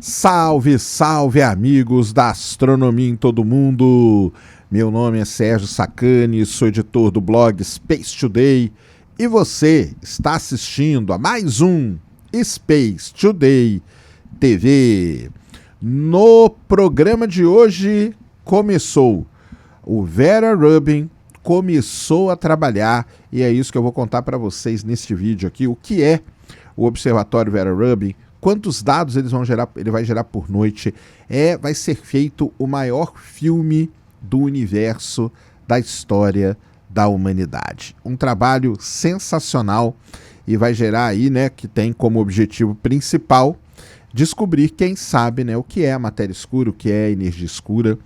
Salve, salve amigos da astronomia em todo mundo! Meu nome é Sérgio Sacani, sou editor do blog Space Today e você está assistindo a mais um Space Today TV. No programa de hoje começou o Vera Rubin, começou a trabalhar e é isso que eu vou contar para vocês neste vídeo aqui, o que é o Observatório Vera Rubin, quantos dados ele vai gerar por noite. Vai ser feito o maior filme do universo da história da humanidade. Um trabalho sensacional e vai gerar aí, né, que tem como objetivo principal descobrir, quem sabe, né, o que é a matéria escura, o que é a energia escura,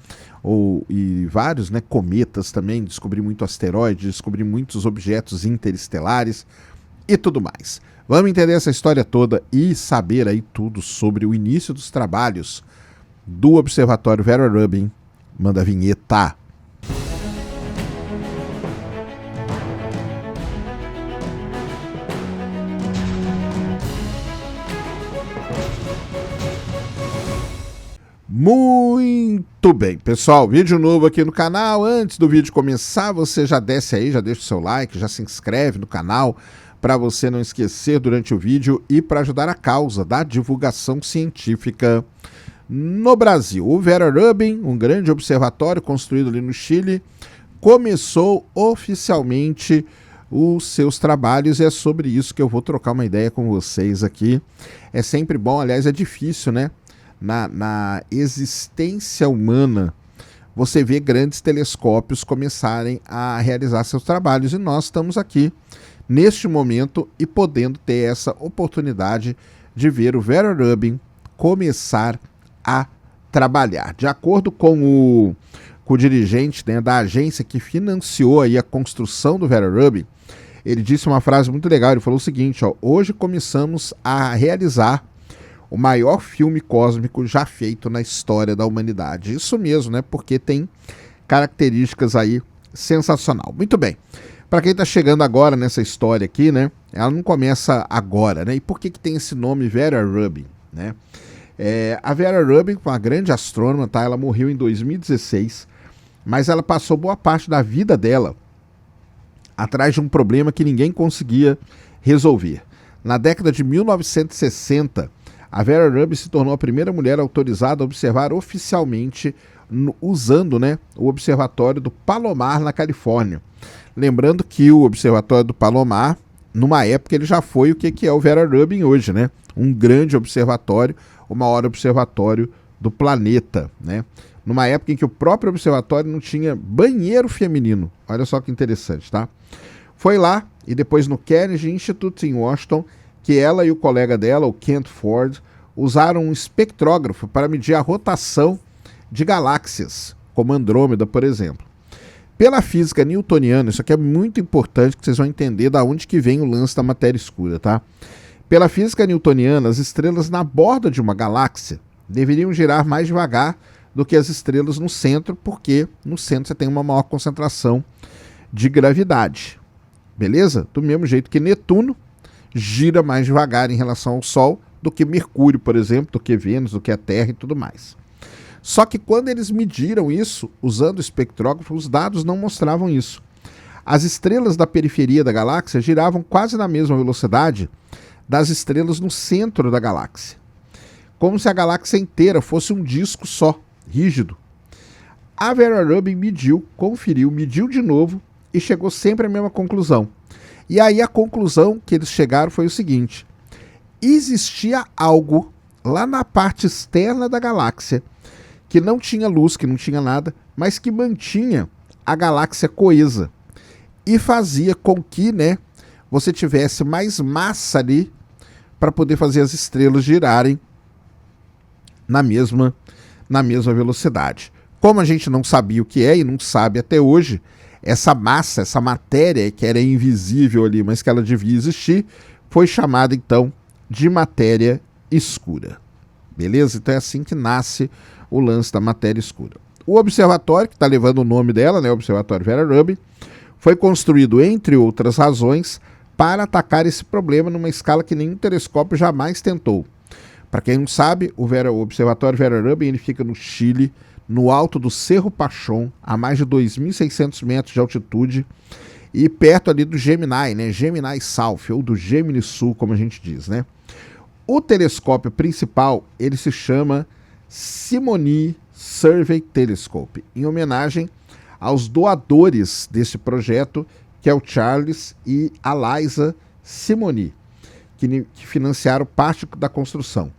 e vários, né, cometas também, descobrir muito asteroide, descobrir muitos objetos interestelares e tudo mais. Vamos entender essa história toda e saber aí tudo sobre o início dos trabalhos do Observatório Vera Rubin. Manda a vinheta. Muito bem, pessoal, vídeo novo aqui no canal. Antes do vídeo começar, você já desce aí, já deixa o seu like, já se inscreve no canal, para você não esquecer durante o vídeo e para ajudar a causa da divulgação científica no Brasil. O Vera Rubin, um grande observatório construído ali no Chile, começou oficialmente os seus trabalhos e é sobre isso que eu vou trocar uma ideia com vocês aqui. É sempre bom, aliás, é difícil, né? Na existência humana, você vê grandes telescópios começarem a realizar seus trabalhos e nós estamos aqui neste momento e podendo ter essa oportunidade de ver o Vera Rubin começar a trabalhar. De acordo com o dirigente, né, da agência que financiou aí a construção do Vera Rubin, ele disse uma frase muito legal, ele falou o seguinte, ó: hoje começamos a realizar o maior filme cósmico já feito na história da humanidade. Isso mesmo, né, porque tem características aí sensacional. Muito bem. Para quem está chegando agora nessa história aqui, né, ela não começa agora, né? E por que tem esse nome Vera Rubin, né? A Vera Rubin, uma grande astrônoma, tá? Ela morreu em 2016, mas ela passou boa parte da vida dela atrás de um problema que ninguém conseguia resolver. Na década de 1960, a Vera Rubin se tornou a primeira mulher autorizada a observar oficialmente usando, né, o Observatório do Palomar na Califórnia. Lembrando que o Observatório do Palomar, numa época, ele já foi o que é o Vera Rubin hoje, né? Um grande observatório, o maior observatório do planeta, né? Numa época em que o próprio observatório não tinha banheiro feminino. Olha só que interessante, tá? Foi lá, e depois no Kennedy Institute em Washington, que ela e o colega dela, o Kent Ford, usaram um espectrógrafo para medir a rotação de galáxias, como Andrômeda, por exemplo. Pela física newtoniana, isso aqui é muito importante que vocês vão entender da onde que vem o lance da matéria escura, tá? Pela física newtoniana, as estrelas na borda de uma galáxia deveriam girar mais devagar do que as estrelas no centro, porque no centro você tem uma maior concentração de gravidade. Beleza? Do mesmo jeito que Netuno gira mais devagar em relação ao Sol do que Mercúrio, por exemplo, do que Vênus, do que a Terra e tudo mais. Só que quando eles mediram isso, usando o espectrógrafo, os dados não mostravam isso. As estrelas da periferia da galáxia giravam quase na mesma velocidade das estrelas no centro da galáxia. Como se a galáxia inteira fosse um disco só, rígido. A Vera Rubin mediu, conferiu, mediu de novo e chegou sempre à mesma conclusão. E aí a conclusão que eles chegaram foi o seguinte: existia algo lá na parte externa da galáxia que não tinha luz, que não tinha nada, mas que mantinha a galáxia coesa e fazia com que, né, você tivesse mais massa ali para poder fazer as estrelas girarem na mesma velocidade. Como a gente não sabia o que é e não sabe até hoje, essa massa, essa matéria que era invisível ali, mas que ela devia existir, foi chamada então de matéria escura. Beleza? Então é assim que nasce o lance da matéria escura. O observatório, que está levando o nome dela, né, o Observatório Vera Rubin, foi construído, entre outras razões, para atacar esse problema numa escala que nenhum telescópio jamais tentou. Para quem não sabe, o Observatório Vera Rubin ele fica no Chile, no alto do Cerro Pachón, a mais de 2.600 metros de altitude, e perto ali do Gemini, né? Gemini South, ou do Gemini Sul, como a gente diz, né? O telescópio principal, ele se chama Simony Survey Telescope, em homenagem aos doadores desse projeto, que é o Charles e a Liza Simony, que financiaram parte da construção.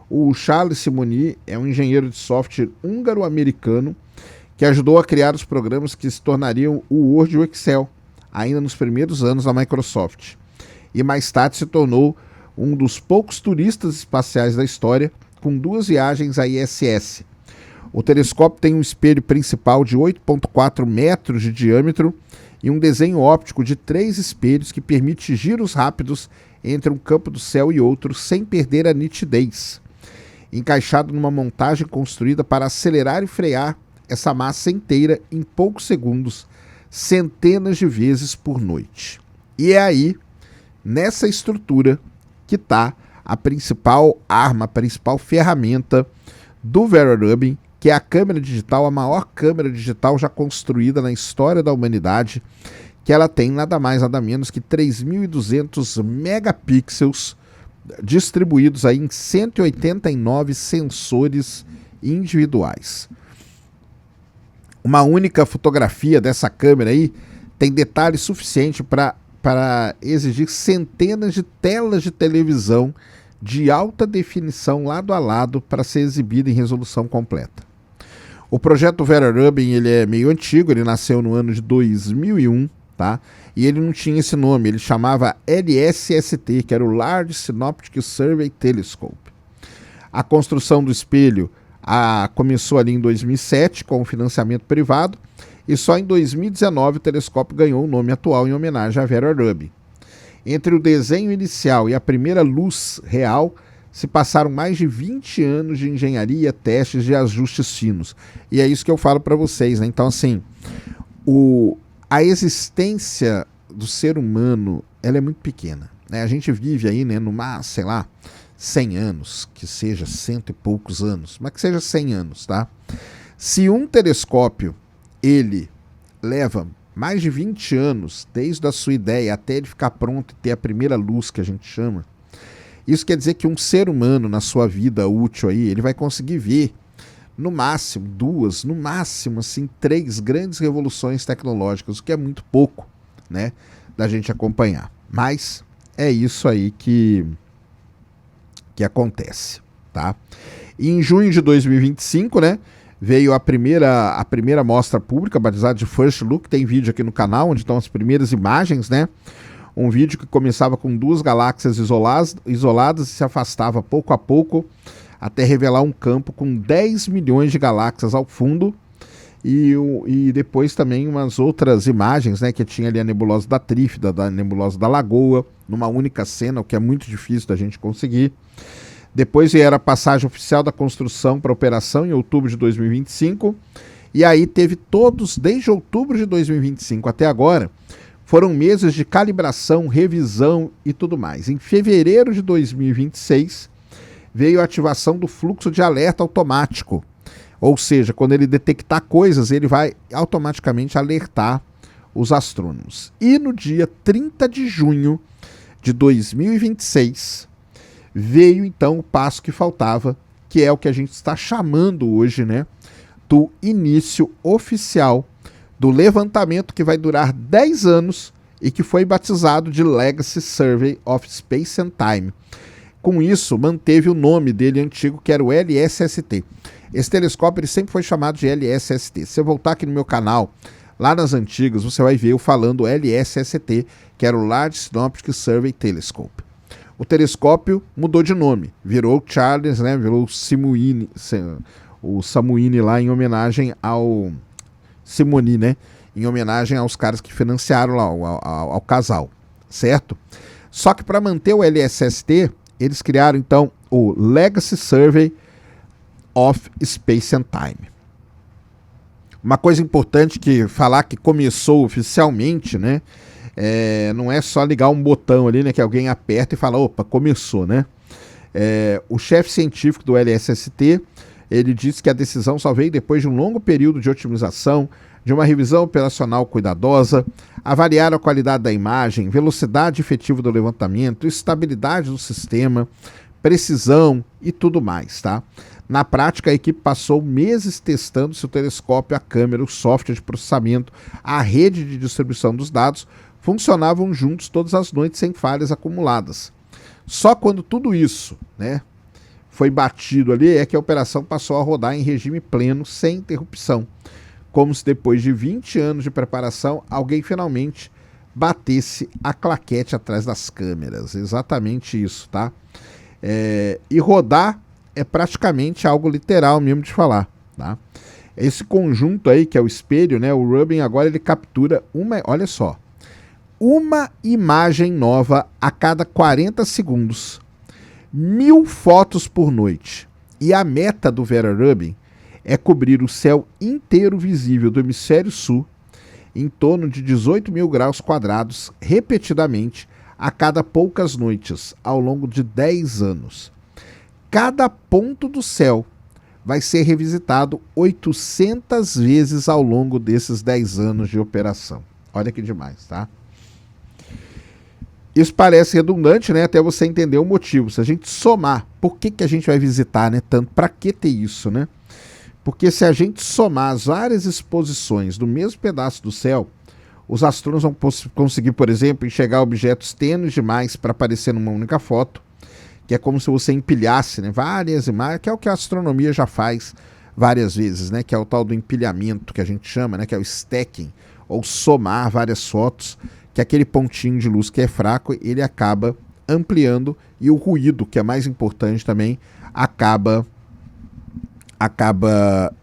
O Charles Simony é um engenheiro de software húngaro-americano que ajudou a criar os programas que se tornariam o Word e o Excel, ainda nos primeiros anos da Microsoft. E mais tarde se tornou um dos poucos turistas espaciais da história, com 2 viagens à ISS. O telescópio tem um espelho principal de 8,4 metros de diâmetro e um desenho óptico de 3 espelhos que permite giros rápidos entre um campo do céu e outro sem perder a nitidez, encaixado numa montagem construída para acelerar e frear essa massa inteira em poucos segundos, centenas de vezes por noite. E é aí, nessa estrutura, que está a principal arma, a principal ferramenta do Vera Rubin, que é a câmera digital, a maior câmera digital já construída na história da humanidade, que ela tem nada mais, nada menos que 3.200 megapixels distribuídos aí em 189 sensores individuais. Uma única fotografia dessa câmera aí tem detalhe suficiente para exigir centenas de telas de televisão de alta definição lado a lado para ser exibida em resolução completa. O projeto Vera Rubin ele é meio antigo, ele nasceu no ano de 2001, tá? E ele não tinha esse nome, ele chamava LSST, que era o Large Synoptic Survey Telescope. A construção do espelho começou ali em 2007 com o financiamento privado e só em 2019 o telescópio ganhou o nome atual em homenagem a Vera Rubin. Entre o desenho inicial e a primeira luz real se passaram mais de 20 anos de engenharia, testes e ajustes finos. E é isso que eu falo para vocês, né? Então, assim, a existência do ser humano ela é muito pequena, né? A gente vive aí, né, numa, sei lá, 100 anos, que seja 100 e poucos anos, mas que seja 100 anos, tá? Se um telescópio, ele leva mais de 20 anos, desde a sua ideia até ele ficar pronto e ter a primeira luz que a gente chama, isso quer dizer que um ser humano na sua vida útil aí, ele vai conseguir ver no máximo 2, no máximo assim 3 grandes revoluções tecnológicas, o que é muito pouco, né, da gente acompanhar. Mas é isso aí que acontece, tá? E em junho de 2025, né, veio a primeira mostra pública, batizada de First Look, tem vídeo aqui no canal, onde estão as primeiras imagens, né? Um vídeo que começava com 2 galáxias isoladas e se afastava pouco a pouco, até revelar um campo com 10 milhões de galáxias ao fundo, e depois também umas outras imagens, né, que tinha ali a nebulosa da Trífida, da nebulosa da Lagoa, numa única cena, o que é muito difícil da gente conseguir. Depois era a passagem oficial da construção para operação em outubro de 2025, e aí teve todos, desde outubro de 2025 até agora, foram meses de calibração, revisão e tudo mais. Em fevereiro de 2026, veio a ativação do fluxo de alerta automático. Ou seja, quando ele detectar coisas, ele vai automaticamente alertar os astrônomos. E no dia 30 de junho de 2026, veio então o passo que faltava, que é o que a gente está chamando hoje, né, do início oficial do levantamento que vai durar 10 anos e que foi batizado de Legacy Survey of Space and Time. Com isso, manteve o nome dele antigo, que era o LSST. Esse telescópio ele sempre foi chamado de LSST. Se você voltar aqui no meu canal, lá nas antigas, você vai ver eu falando LSST, que era o Large Synoptic Survey Telescope. O telescópio mudou de nome, virou Charles, né, virou o Samuini lá em homenagem ao Simony, né, em homenagem aos caras que financiaram lá, ao casal, certo? Só que para manter o LSST, eles criaram então o Legacy Survey of Space and Time. Uma coisa importante que falar que começou oficialmente, né, não é só ligar um botão ali, né, que alguém aperta e fala, opa, começou, né? O chefe científico do LSST, ele disse que a decisão só veio depois de um longo período de otimização, de uma revisão operacional cuidadosa, avaliar a qualidade da imagem, velocidade efetiva do levantamento, estabilidade do sistema, precisão e tudo mais, tá? Na prática, a equipe passou meses testando se o telescópio, a câmera, o software de processamento, a rede de distribuição dos dados funcionavam juntos todas as noites sem falhas acumuladas. Só quando tudo isso, né, foi batido ali é que a operação passou a rodar em regime pleno, sem interrupção. Como se depois de 20 anos de preparação, alguém finalmente batesse a claquete atrás das câmeras. Exatamente isso, tá? E rodar é praticamente algo literal mesmo de falar, tá? Esse conjunto aí, que é o espelho, né? O Rubin agora ele captura olha só, uma imagem nova a cada 40 segundos, 1000 fotos por noite. E a meta do Vera Rubin é cobrir o céu inteiro visível do hemisfério sul em torno de 18 mil graus quadrados, repetidamente, a cada poucas noites, ao longo de 10 anos. Cada ponto do céu vai ser revisitado 800 vezes ao longo desses 10 anos de operação. Olha que demais, tá? Isso parece redundante, né? Até você entender o motivo. Se a gente somar, por que a gente vai visitar, né? Tanto, para que ter isso, né? Porque se a gente somar as várias exposições do mesmo pedaço do céu, os astrônomos vão conseguir, por exemplo, enxergar objetos tênues demais para aparecer numa única foto, que é como se você empilhasse, né, várias imagens, que é o que a astronomia já faz várias vezes, né, que é o tal do empilhamento que a gente chama, né, que é o stacking, ou somar várias fotos, que é aquele pontinho de luz que é fraco, ele acaba ampliando, e o ruído, que é mais importante também, acaba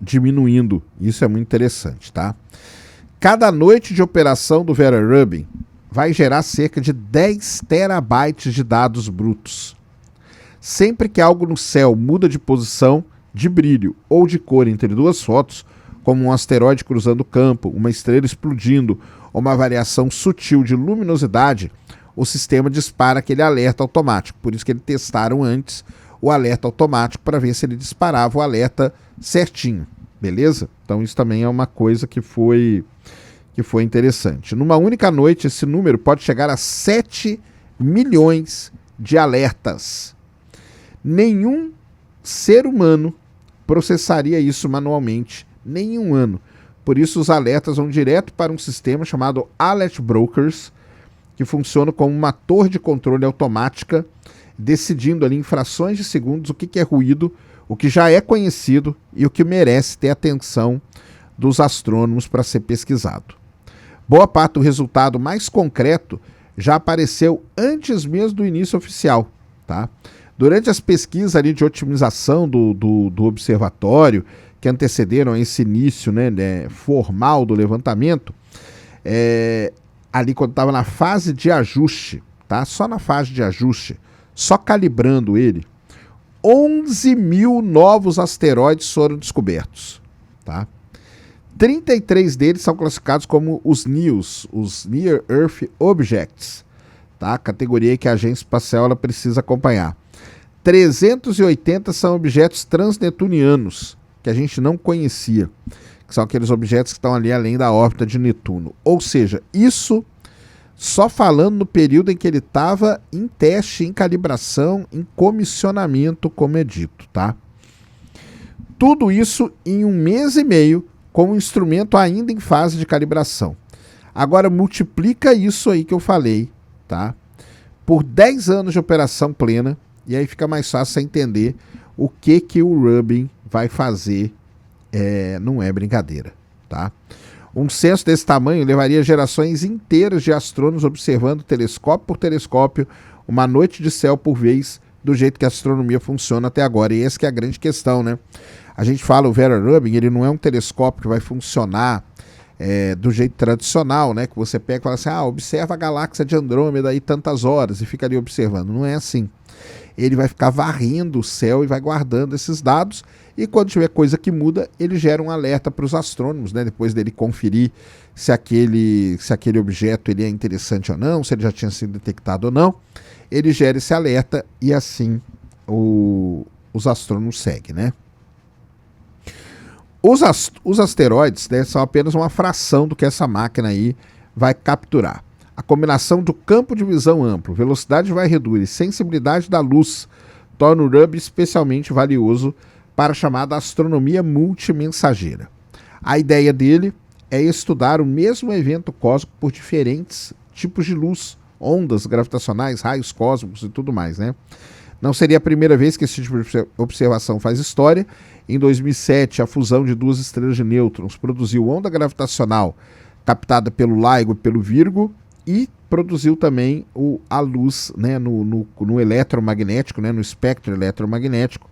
diminuindo. Isso é muito interessante, tá? Cada noite de operação do Vera Rubin vai gerar cerca de 10 terabytes de dados brutos. Sempre que algo no céu muda de posição, de brilho ou de cor entre duas fotos, como um asteroide cruzando o campo, uma estrela explodindo ou uma variação sutil de luminosidade, o sistema dispara aquele alerta automático. Por isso que eles testaram antes o alerta automático para ver se ele disparava o alerta certinho, beleza? Então isso também é uma coisa que foi interessante. Numa única noite, esse número pode chegar a 7 milhões de alertas. Nenhum ser humano processaria isso manualmente, nem em um ano. Por isso os alertas vão direto para um sistema chamado Alert Brokers, que funciona como uma torre de controle automática, decidindo ali em frações de segundos o que é ruído, o que já é conhecido e o que merece ter atenção dos astrônomos para ser pesquisado. Boa parte do resultado mais concreto já apareceu antes mesmo do início oficial, tá? Durante as pesquisas ali de otimização do observatório, que antecederam esse início, né, formal do levantamento, ali quando estava na fase de ajuste, tá? Só na fase de ajuste, só calibrando ele, 11 mil novos asteroides foram descobertos, tá? 33 deles são classificados como os NEOs, os Near Earth Objects, tá? Categoria que a agência espacial ela precisa acompanhar. 380 são objetos transnetunianos, que a gente não conhecia, que são aqueles objetos que estão ali além da órbita de Netuno. Ou seja, isso só falando no período em que ele estava em teste, em calibração, em comissionamento, como é dito, tá? Tudo isso em 1 mês e meio, com o instrumento ainda em fase de calibração. Agora multiplica isso aí que eu falei, tá? Por 10 anos de operação plena, e aí fica mais fácil você entender o que o Rubin vai fazer. Não é brincadeira, tá? Um censo desse tamanho levaria gerações inteiras de astrônomos observando telescópio por telescópio, uma noite de céu por vez, do jeito que a astronomia funciona até agora. E essa que é a grande questão, né? A gente fala, o Vera Rubin, ele não é um telescópio que vai funcionar do jeito tradicional, né? Que você pega e fala assim, observa a galáxia de Andrômeda aí tantas horas e fica ali observando. Não é assim. Ele vai ficar varrendo o céu e vai guardando esses dados, e quando tiver coisa que muda, ele gera um alerta para os astrônomos, né? Depois dele conferir se aquele objeto ele é interessante ou não, se ele já tinha sido detectado ou não, ele gera esse alerta e assim os astrônomos seguem, né? Os asteroides, né, são apenas uma fração do que essa máquina aí vai capturar. A combinação do campo de visão amplo, velocidade de varredura e sensibilidade da luz torna o Hubble especialmente valioso para a chamada astronomia multimensageira. A ideia dele é estudar o mesmo evento cósmico por diferentes tipos de luz, ondas gravitacionais, raios cósmicos e tudo mais, né? Não seria a primeira vez que esse tipo de observação faz história. Em 2007, a fusão de duas estrelas de nêutrons produziu onda gravitacional captada pelo LIGO e pelo Virgo e produziu também a luz, né, no eletromagnético, né, no espectro eletromagnético,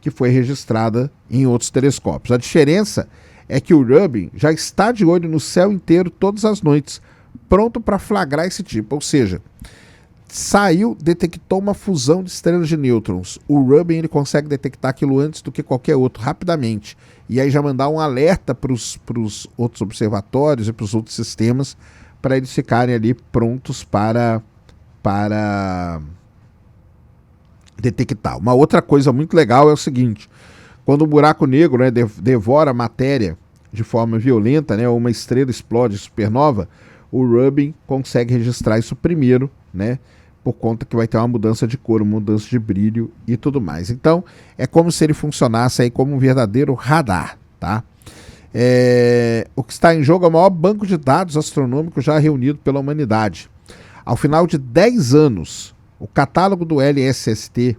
que foi registrada em outros telescópios. A diferença é que o Hubble já está de olho no céu inteiro todas as noites, pronto para flagrar esse tipo, ou seja, detectou uma fusão de estrelas de nêutrons. O Hubble ele consegue detectar aquilo antes do que qualquer outro, rapidamente. E aí já mandar um alerta para os outros observatórios e para os outros sistemas, para eles ficarem ali prontos para detectar. Uma outra coisa muito legal é o seguinte: quando um buraco negro, né, devora a matéria de forma violenta, né, ou uma estrela explode, supernova, o Hubble consegue registrar isso primeiro, né, por conta que vai ter uma mudança de cor, uma mudança de brilho e tudo mais. Então, é como se ele funcionasse aí como um verdadeiro radar, tá? O que está em jogo é o maior banco de dados astronômicos já reunido pela humanidade. Ao final de 10 anos, o catálogo do LSST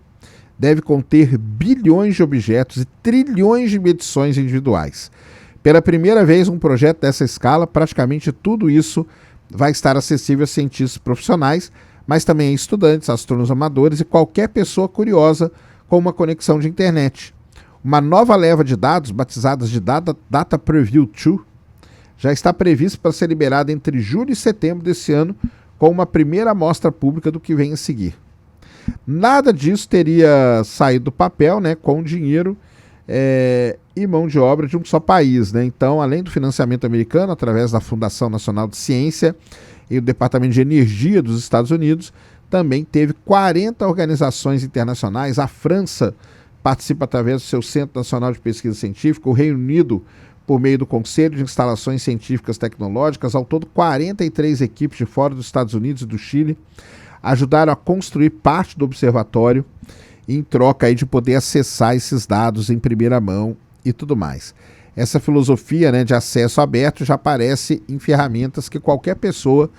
deve conter bilhões de objetos e trilhões de medições individuais. Pela primeira vez, um projeto dessa escala, praticamente tudo isso vai estar acessível a cientistas profissionais, mas também a estudantes, astrônomos amadores e qualquer pessoa curiosa com uma conexão de internet. Uma nova leva de dados, batizadas de Data Preview 2, já está prevista para ser liberada entre julho e setembro desse ano, com uma primeira amostra pública do que vem a seguir. Nada disso teria saído do papel, né, com dinheiro e mão de obra de um só país, né? Então, além do financiamento americano, através da Fundação Nacional de Ciência e do Departamento de Energia dos Estados Unidos, também teve 40 organizações internacionais. A França participa através do seu Centro Nacional de Pesquisa Científica, o Reino Unido por meio do Conselho de Instalações Científicas Tecnológicas. Ao todo, 43 equipes de fora dos Estados Unidos e do Chile ajudaram a construir parte do observatório, em troca aí de poder acessar esses dados em primeira mão e tudo mais. Essa filosofia, né, de acesso aberto já aparece em ferramentas que qualquer pessoa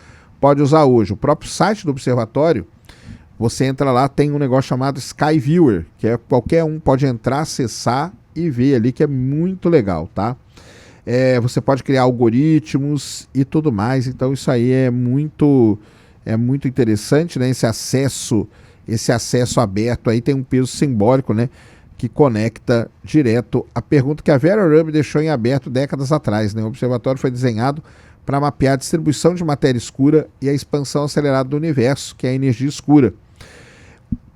pode usar hoje. O próprio site do observatório, você entra lá, tem um negócio chamado Sky Viewer, que é qualquer um pode entrar, acessar e ver ali, que é muito legal, tá? Você pode criar algoritmos e tudo mais, então isso aí é muito interessante, né? Esse acesso aberto aí tem um peso simbólico, né, que conecta direto a pergunta que a Vera Rubin deixou em aberto décadas atrás, né? O observatório foi desenhado para mapear a distribuição de matéria escura e a expansão acelerada do universo, que é a energia escura.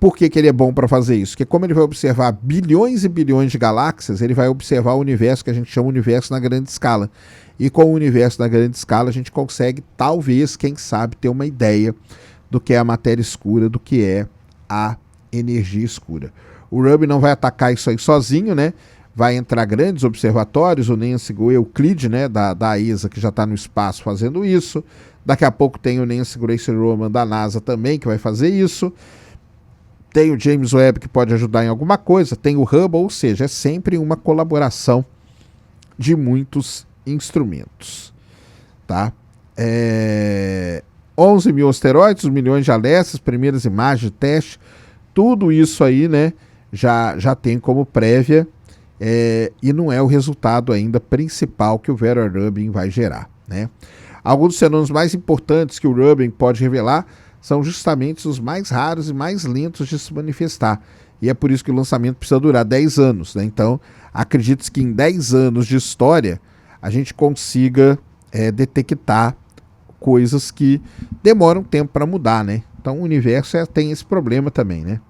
Por que ele é bom para fazer isso? Porque como ele vai observar bilhões e bilhões de galáxias, ele vai observar o universo que a gente chama de universo na grande escala. E com o universo na grande escala, a gente consegue, talvez, quem sabe, ter uma ideia do que é a matéria escura, do que é a energia escura. O Hubble não vai atacar isso aí sozinho, né? Vai entrar grandes observatórios, o NANSE, o Euclid, né, da ESA, que já está no espaço fazendo isso. Daqui a pouco tem o Nancy Grace Roman da NASA também, que vai fazer isso. Tem o James Webb, que pode ajudar em alguma coisa. Tem o Hubble, ou seja, é sempre uma colaboração de muitos instrumentos, tá? 11 mil asteroides, milhões de alertas, primeiras imagens de teste, tudo isso aí, né, já tem como prévia, e não é o resultado ainda principal que o Vera Rubin vai gerar, né? Alguns dos fenômenos mais importantes que o Rubin pode revelar são justamente os mais raros e mais lentos de se manifestar, e é por isso que o lançamento precisa durar 10 anos, né? Então, acredito que em 10 anos de história a gente consiga detectar coisas que demoram tempo para mudar, né? Então o universo tem esse problema também, né?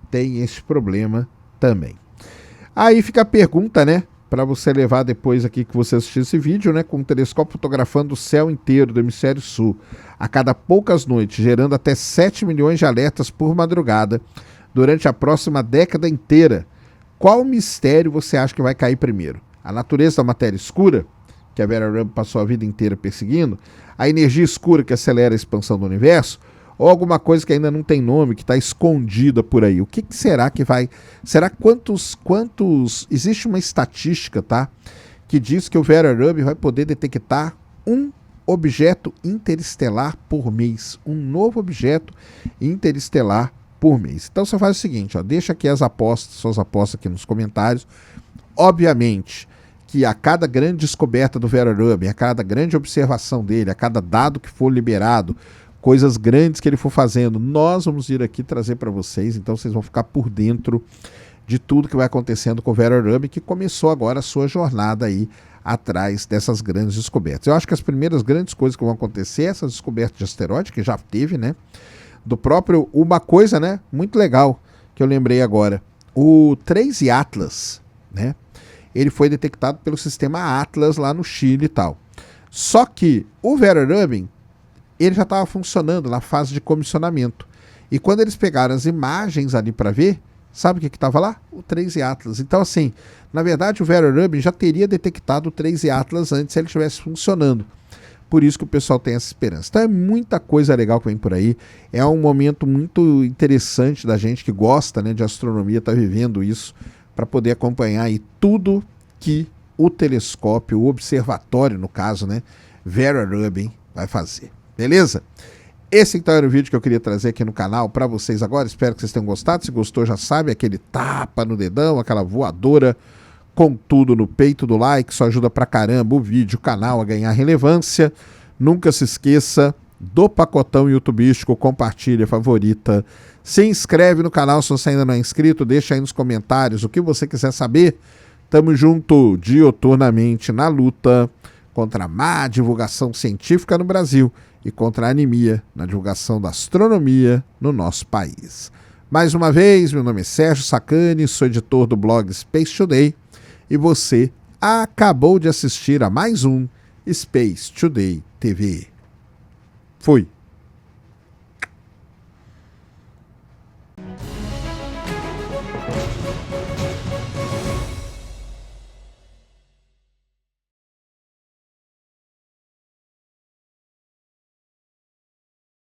Tem esse problema também. Aí fica a pergunta, né? Para você levar depois aqui que você assistir esse vídeo, né? Com um telescópio fotografando o céu inteiro do hemisfério sul a cada poucas noites, gerando até 7 milhões de alertas por madrugada. durante a próxima década inteira. Qual mistério você acha que vai cair primeiro? A natureza da matéria escura, que a Vera Rubin passou a vida inteira perseguindo, a energia escura que acelera a expansão do universo, ou alguma coisa que ainda não tem nome, que está escondida por aí? O que será que vai... Será quantos... Existe uma estatística, tá? Que diz que o Vera Rubin vai poder detectar um objeto interestelar por mês. Um novo objeto interestelar por mês. Então você faz o seguinte, ó, deixa aqui suas apostas aqui nos comentários. Obviamente que a cada grande descoberta do Vera Rubin, a cada grande observação dele, a cada dado que for liberado, coisas grandes que ele for fazendo, nós vamos vir aqui trazer para vocês, então vocês vão ficar por dentro de tudo que vai acontecendo com o Vera Rubin, que começou agora a sua jornada aí atrás dessas grandes descobertas. Eu acho que as primeiras grandes coisas que vão acontecer, essas descobertas de asteroide, que já teve, né? Do próprio, uma coisa, né, muito legal, que eu lembrei agora, o 3 Atlas, né? Ele foi detectado pelo sistema Atlas lá no Chile e tal. Só que o Vera Rubin, ele já estava funcionando na fase de comissionamento. E quando eles pegaram as imagens ali para ver, sabe o que estava lá? O 3 Atlas. Então, assim, na verdade, o Vera Rubin já teria detectado o 3 Atlas antes se ele estivesse funcionando. Por isso que o pessoal tem essa esperança. Então é muita coisa legal que vem por aí. É um momento muito interessante da gente que gosta, né, de astronomia, estar vivendo isso, para poder acompanhar aí tudo que o telescópio, o observatório, no caso, né, Vera Rubin vai fazer. Beleza? Esse então era o vídeo que eu queria trazer aqui no canal para vocês agora. Espero que vocês tenham gostado. Se gostou, já sabe, aquele tapa no dedão, aquela voadora com tudo no peito do like. Isso ajuda pra caramba o vídeo, o canal a ganhar relevância. Nunca se esqueça do pacotão youtubístico, compartilha, favorita. Se inscreve no canal se você ainda não é inscrito. Deixa aí nos comentários o que você quiser saber. Tamo junto dioturnamente na luta contra a má divulgação científica no Brasil e contra a anemia na divulgação da astronomia no nosso país. Mais uma vez, meu nome é Sérgio Sacani, sou editor do blog Space Today e você acabou de assistir a mais um Space Today TV. Fui!